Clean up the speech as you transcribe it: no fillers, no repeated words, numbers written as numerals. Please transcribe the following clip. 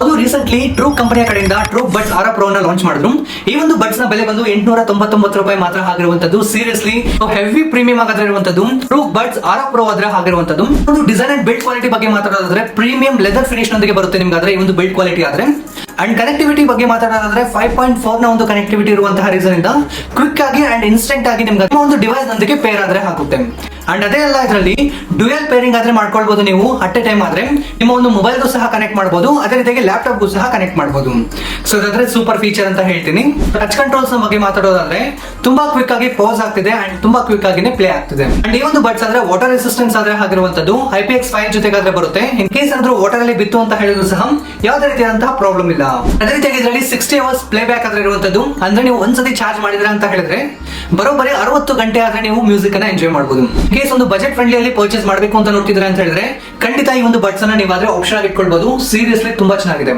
ಅದು recently true ಕಂಪನಿಯ ಕಡೆಯಿಂದ ಟ್ರೂ ಬಡ್ಸ್ ಆರ್ ಪ್ರೋ ನ ಲಾಂಚ್ ಮಾಡಿದ್ರು. ಈ ಒಂದು ಬಡ್ಸ್ ನ ಬೆಲೆ ಬಂದು 899 ರೂಪಾಯಿ ಮಾತ್ರ ಆಗಿರುವಂತದ್ದು. ಸೀರಿಯಸ್ಲಿ ಹೆವಿ ಪ್ರೀಮಿಯಂ ಆಗಿರುವಂತದ್ದು ಟ್ರೂ ಬಡ್ಸ್ ಆರ್ ಪ್ರೋ ಆದ್ರೆ ಆಗಿರುವಂತದ್ದು. ಒಂದು ಡಿಸೈನ್ ಅಂಡ್ ಬಿಲ್ಡ್ ಕ್ವಾಲಿಟಿ ಬಗ್ಗೆ ಮಾತಾಡೋದಾದ್ರೆ ಪ್ರೀಮಿಯಂ ಲೆದರ್ ಫಿನಿಶ್ ನೊಂದಿಗೆ ಬರುತ್ತೆ ನಿಮ್ಗಾದ್ರೆ ಈ ಒಂದು ಬಿಲ್ಡ್ ಕ್ವಾಲಿಟಿ ಆದ್ರೆ. ಅಂಡ್ ಕನೆಕ್ಟಿವಿಟಿ ಬಗ್ಗೆ ಮಾತಾಡೋದಾದ್ರೆ 5.4 ನ ಒಂದು ಕನೆಕ್ಟಿವಿಟಿ ಇರುವಂತಹ ರೀಸನ್ ಇಂದ ಕ್ವಿಕ್ ಆಗಿ ಅಂಡ್ ಇನ್ಸ್ಟೆಂಟ್ ಆಗಿ ನಿಮ್ಗೆ ಒಂದು ಡಿವೈಸ್ ನೊಂದಿಗೆ ಪೇರ್ ಆದ್ರೆ ಆಗುತ್ತೆ. ಅಂಡ್ ಅದೇ ಅಲ್ಲ, ಇದರಲ್ಲಿ ಡ್ಯುಯಲ್ ಪೇರಿಂಗ್ ಆದ್ರೆ ಮಾಡ್ಕೊಳ್ಬಹುದು ನೀವು. ಅಟ್ ಎ ಟೈಮ್ ಆದ್ರೆ ನಿಮ್ಮ ಒಂದು ಮೊಬೈಲ್ಗೂ ಸಹ ಕನೆಕ್ಟ್ ಮಾಡಬಹುದು, ಅದೇ ರೀತಿಯಾಗಿ ಲ್ಯಾಪ್ಟಾಪ್ಗೂ ಸಹ ಕನೆಕ್ಟ್ ಮಾಡಬಹುದು. ಸೊ ಇದಾದ್ರೆ ಸೂಪರ್ ಫೀಚರ್ ಅಂತ ಹೇಳ್ತೀನಿ. ಟಚ್ ಕಂಟ್ರೋಲ್ಸ್ ಬಗ್ಗೆ ಮಾತಾಡೋದಾದ್ರೆ ತುಂಬಾ ಕ್ವಿಕ್ ಆಗಿ ಪಾಸ್ ಆಗ್ತಿದೆ ಅಂಡ್ ತುಂಬಾ ಕ್ವಿಕ್ ಆಗಿನೇ ಪ್ಲೇ ಆಗ್ತಿದೆ. ಅಂಡ್ ಈ ಒಂದು ಬಡ್ಸ್ ಆದ್ರೆ ವಾಟರ್ ರೆಸಿಸ್ಟೆನ್ಸ್ ಆದ್ರೆ ಆಗಿರುವಂತದ್ದು IPX5 ಜೊತೆಗಾದ್ರೆ ಬರುತ್ತೆ. ಇನ್ ಕೇಸ್ ಏನಾದ್ರೂ ವಾಟರ್ ಅಲ್ಲಿ ಬಿತ್ತು ಅಂತ ಹೇಳಿದ್ರು ಸಹ ಯಾವುದೇ ರೀತಿಯಾದಂತಹ ಪ್ರಾಬ್ಲಮ್ ಇಲ್ಲ. ಅದೇ ರೀತಿಯಾಗಿ ಇದರಲ್ಲಿ 60 ಅವರ್ಸ್ ಪ್ಲೇ ಬ್ಯಾಕ್ ಆದ್ರೆ ಇರುವಂತದ್ದು. ಅಂದ್ರೆ ನೀವು ಒಂದ್ಸತಿ ಚಾರ್ಜ್ ಮಾಡಿದ್ರೆ ಅಂತ ಹೇಳಿದ್ರೆ ಬರೋಬ್ಬರಿ 60 ಗಂಟೆ ಆದ್ರೆ ನೀವು ಮ್ಯೂಸಿಕ್ ಅನ್ನ ಎಂಜಾಯ್ ಮಾಡಬಹುದು. ಕೇಸ್ ಒಂದು ಬಜೆಟ್ ಫ್ರೆಂಡ್ಲಿ ಅಲ್ಲಿ ಪರ್ಚೇಸ್ ಮಾಡಬೇಕು ಅಂತ ನೋಡ್ತಿದ್ರೆ ಅಂತ ಹೇಳಿದ್ರೆ ಖಂಡಿತ ಈ ಒಂದು ಬಡ್ಸ್ ಅನ್ನ ನೀವಾದ್ರೆ ಆಪ್ಷನ್ ಆಗಿ ಇಟ್ಕೊಳ್ಬಹುದು. ಸೀರಿಯಸ್ಲಿ ತುಂಬಾ ಚೆನ್ನಾಗಿದೆ.